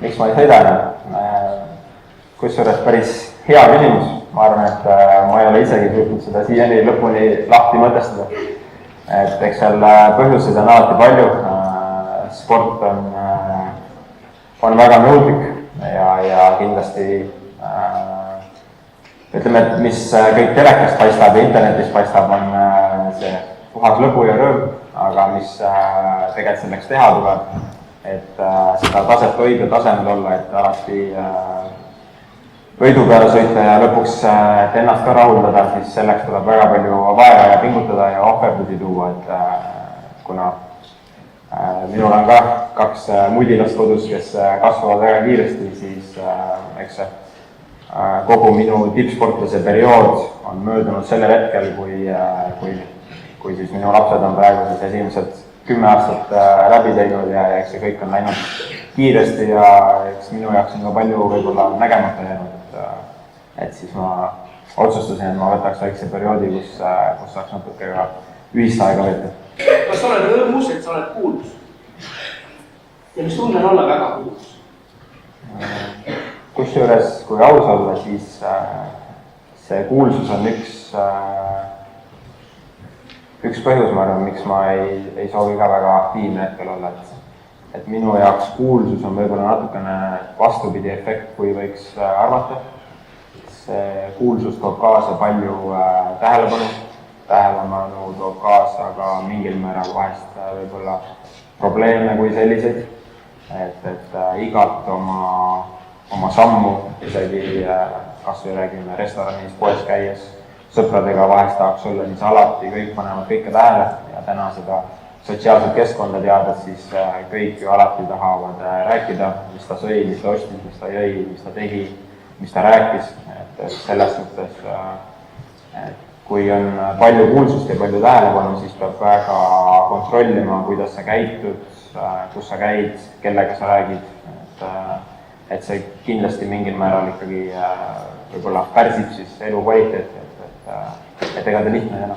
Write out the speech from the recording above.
miks ma ei sõida enam? Kusjuures päris hea küsimus. Ma arvan, et ma ei ole isegi suutnud seda siiani lõpuni lahti mõtestada. Et eks seal põhjuseid on alati palju. Sport on väga nõudlik ja kindlasti ütleme, et mis kõik telekast paistab ja internetis paistab, on see puhas lõbu ja rõõm, aga mis tegelikult selleks teha tuleb, et seda taset hoida, tasemel olla, et alati võidu peale sõita ja lõpuks ennast ka rahuldada, siis selleks tuleb väga palju vaeva ja pingutada ja ohverdusi tuua, et kuna minul on ka 2 mudilast kodus, kes kasvavad väga kiiresti, siis eks kogu minu tippsportlase periood on möödunud sellel hetkel, kui siis minu lapsed on praegu siis esimesed 10 aastat läbi teinud ja eks see kõik on läinud kiiresti ja eks minu jaoks on ka palju võib-olla nägemata jäänud, et siis ma otsustasin, et ma võtaks väikse perioodi, kus saaks natuke ka ühist aega veeta. Kas sa oled rõõmus, et sa oled kuulus? Ja mis tunne on olla väga kuulus? Kusjuures, kui aus olla, siis see kuulsus on üks põhjus, ma arvan, miks ma ei soovi ka väga aktiivne hetkel olla, et minu jaoks kuulsus on võib-olla natukene vastupidi efekt, kui võiks arvata. See kuulsus toob kaasa palju tähelepanu toob kaasa ka mingil määral vahest võib-olla probleeme kui selliseid, et igat oma sammu, isegi kas või räägime restoranis, poes käies, sõpradega vahest tahaks olla, siis alati kõik panevad kõike tähele ja täna seda sotsiaalset keskkonda teades, siis kõik ju alati tahavad rääkida, mis ta sõi, mis ta ostis, mis ta jõi, mis ta tegi, mis ta rääkis, et selles suhtes, kui on palju kuulsust ja palju tähelepanu, siis peab väga kontrollima, kuidas sa käitud, kus sa käid, kellega sa räägid, et see kindlasti mingil määral ikkagi võib-olla pärsib siis elu kvaliteeti, et ega ta lihtne ei ole.